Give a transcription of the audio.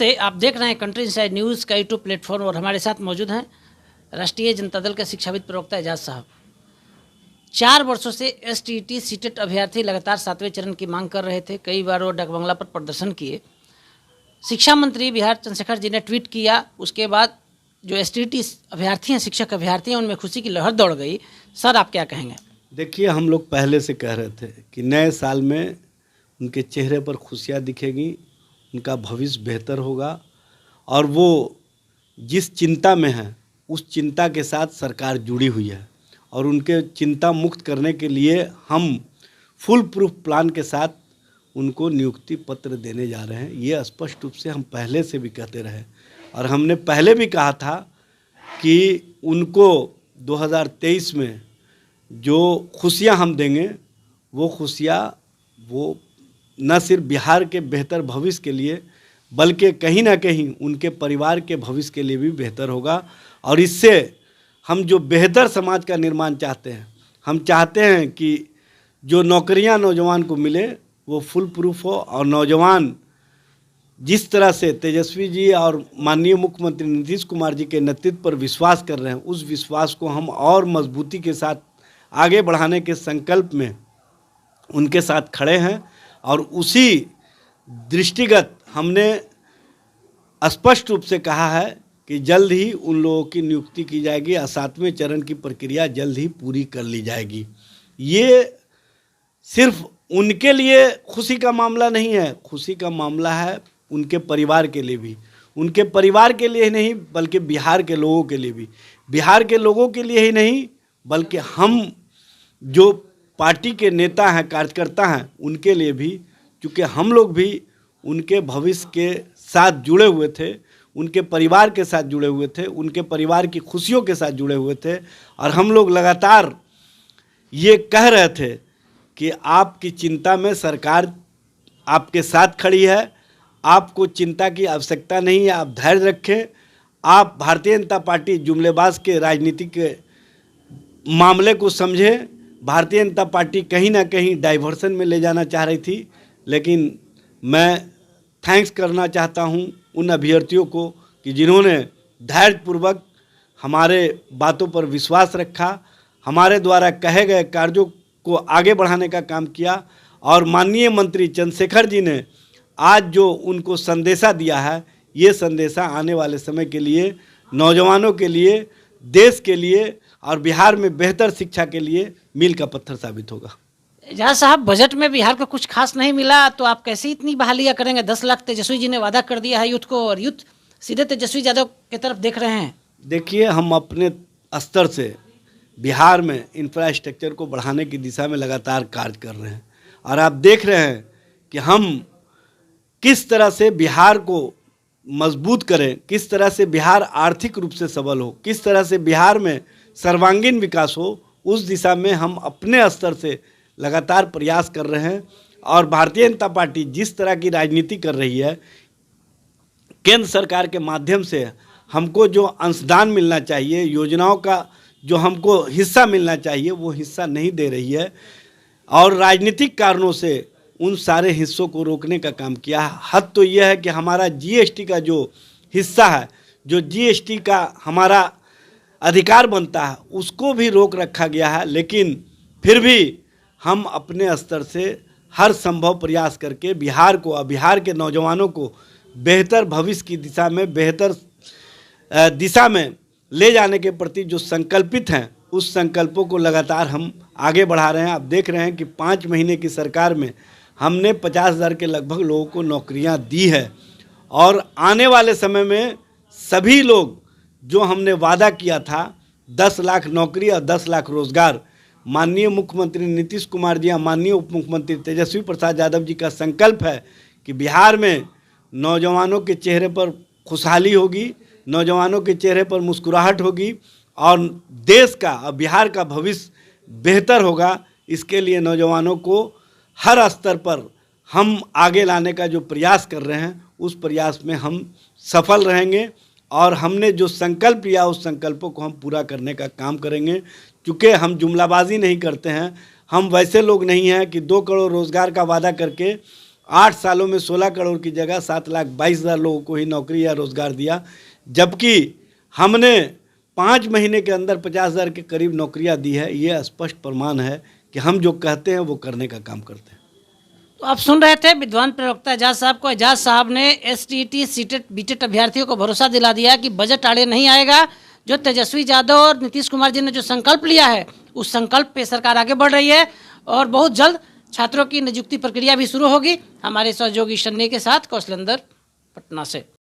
नमस्ते, आप देख रहे हैं कंट्री इनसाइड न्यूज़ का यूट्यूब प्लेटफॉर्म और हमारे साथ मौजूद हैं राष्ट्रीय जनता दल के शिक्षाविद प्रवक्ता एजाज साहब। 4 वर्षों से एसटीईटी सीटेट अभ्यर्थी लगातार 7वें चरण की मांग कर रहे थे। कई बार वो डाकबंगला पर प्रदर्शन किए। शिक्षा मंत्री बिहार चंद्रशेखर जी ने ट्वीट किया, उसके बाद जो एसटीईटी अभ्यर्थी हैं, शिक्षक अभ्यर्थी हैं, उनमें खुशी की लहर दौड़ गई। सर, आप क्या कहेंगे? देखिए, हम लोग पहले से कह रहे थे कि नए साल में उनके चेहरे पर खुशियाँ दिखेगी, उनका भविष्य बेहतर होगा और वो जिस चिंता में है उस चिंता के साथ सरकार जुड़ी हुई है और उनके चिंता मुक्त करने के लिए हम फुल प्रूफ प्लान के साथ उनको नियुक्ति पत्र देने जा रहे हैं। ये स्पष्ट रूप से हम पहले से भी कहते रहे और हमने पहले भी कहा था कि उनको 2023 में जो खुशियां हम देंगे वो खुशियां वो न सिर्फ बिहार के बेहतर भविष्य के लिए बल्कि कहीं ना कहीं उनके परिवार के भविष्य के लिए भी बेहतर होगा। और इससे हम जो बेहतर समाज का निर्माण चाहते हैं, हम चाहते हैं कि जो नौकरियां नौजवान को मिले वो फुल प्रूफ हो और नौजवान जिस तरह से तेजस्वी जी और माननीय मुख्यमंत्री नीतीश कुमार जी के नेतृत्व पर विश्वास कर रहे हैं, उस विश्वास को हम और मजबूती के साथ आगे बढ़ाने के संकल्प में उनके साथ खड़े हैं। और उसी दृष्टिगत हमने स्पष्ट रूप से कहा है कि जल्द ही उन लोगों की नियुक्ति की जाएगी और 7वें चरण की प्रक्रिया जल्द ही पूरी कर ली जाएगी। ये सिर्फ उनके लिए खुशी का मामला नहीं है, खुशी का मामला है उनके परिवार के लिए भी, उनके परिवार के लिए ही नहीं बल्कि बिहार के लोगों के लिए भी, बिहार के लोगों के लिए ही नहीं बल्कि हम जो पार्टी के नेता हैं, कार्यकर्ता हैं, उनके लिए भी, क्योंकि हम लोग भी उनके भविष्य के साथ जुड़े हुए थे, उनके परिवार के साथ जुड़े हुए थे, उनके परिवार की खुशियों के साथ जुड़े हुए थे। और हम लोग लगातार ये कह रहे थे कि आपकी चिंता में सरकार आपके साथ खड़ी है, आपको चिंता की आवश्यकता नहीं है, आप धैर्य रखें। आप भारतीय जनता पार्टी जुमलेबाज के राजनीति के मामले को समझें। भारतीय जनता पार्टी कहीं ना कहीं डाइवर्सन में ले जाना चाह रही थी, लेकिन मैं थैंक्स करना चाहता हूं उन अभ्यर्थियों को कि जिन्होंने धैर्यपूर्वक हमारे बातों पर विश्वास रखा, हमारे द्वारा कहे गए कार्यों को आगे बढ़ाने का काम किया। और माननीय मंत्री चंद्रशेखर जी ने आज जो उनको संदेशा दिया है, ये संदेशा आने वाले समय के लिए, नौजवानों के लिए, देश के लिए और बिहार में बेहतर शिक्षा के लिए मील का पत्थर साबित होगा। एजाज साहब, बजट में बिहार को कुछ खास नहीं मिला तो आप कैसे इतनी बहालियाँ करेंगे? 10 लाख तेजस्वी जी ने वादा कर दिया है यूथ को और यूथ सीधे तेजस्वी यादव की तरफ देख रहे हैं। देखिए, हम अपने स्तर से बिहार में इंफ्रास्ट्रक्चर को बढ़ाने की दिशा में लगातार कार्य कर रहे हैं और आप देख रहे हैं कि हम किस तरह से बिहार को मजबूत करें, किस तरह से बिहार आर्थिक रूप से सबल हो, किस तरह से बिहार में सर्वांगीण विकास हो, उस दिशा में हम अपने स्तर से लगातार प्रयास कर रहे हैं। और भारतीय जनता पार्टी जिस तरह की राजनीति कर रही है, केंद्र सरकार के माध्यम से हमको जो अंशदान मिलना चाहिए, योजनाओं का जो हमको हिस्सा मिलना चाहिए, वो हिस्सा नहीं दे रही है और राजनीतिक कारणों से उन सारे हिस्सों को रोकने का काम किया है। हद तो यह है कि हमारा जीएसटी का जो हिस्सा है, जो जीएसटी का हमारा अधिकार बनता है, उसको भी रोक रखा गया है। लेकिन फिर भी हम अपने स्तर से हर संभव प्रयास करके बिहार को और बिहार के नौजवानों को बेहतर भविष्य की दिशा में, बेहतर दिशा में ले जाने के प्रति जो संकल्पित हैं, उस संकल्पों को लगातार हम आगे बढ़ा रहे हैं। आप देख रहे हैं कि 5 महीने की सरकार में हमने 50,000 के लगभग लोगों को नौकरियां दी है और आने वाले समय में सभी लोग जो हमने वादा किया था 10 लाख नौकरी और 10 लाख रोजगार, माननीय मुख्यमंत्री नीतीश कुमार जी और माननीय उप मुख्यमंत्री तेजस्वी प्रसाद यादव जी का संकल्प है कि बिहार में नौजवानों के चेहरे पर खुशहाली होगी, नौजवानों के चेहरे पर मुस्कुराहट होगी और देश का और बिहार का भविष्य बेहतर होगा। इसके लिए नौजवानों को हर स्तर पर हम आगे लाने का जो प्रयास कर रहे हैं, उस प्रयास में हम सफल रहेंगे और हमने जो संकल्प लिया उस संकल्पों को हम पूरा करने का काम करेंगे। क्योंकि हम जुमलाबाजी नहीं करते हैं, हम वैसे लोग नहीं हैं कि 2 करोड़ रोज़गार का वादा करके 8 सालों में 16 करोड़ की जगह 7,22,000 लोगों को ही नौकरी या रोजगार दिया, जबकि हमने 5 महीने के अंदर 50,000 के करीब नौकरियां दी है। ये स्पष्ट प्रमाण है कि हम जो कहते हैं वो करने का काम करते हैं। तो आप सुन रहे थे विद्वान प्रवक्ता एजाज साहब को। एजाज साहब ने एसटीईटी सीटेट बीटेट अभ्यर्थियों को भरोसा दिला दिया कि बजट आड़े नहीं आएगा। जो तेजस्वी यादव और नीतीश कुमार जी ने जो संकल्प लिया है, उस संकल्प पे सरकार आगे बढ़ रही है और बहुत जल्द छात्रों की नियुक्ति प्रक्रिया भी शुरू होगी। हमारे सहयोगी शन्नी के साथ कौशलेंद्र, पटना से।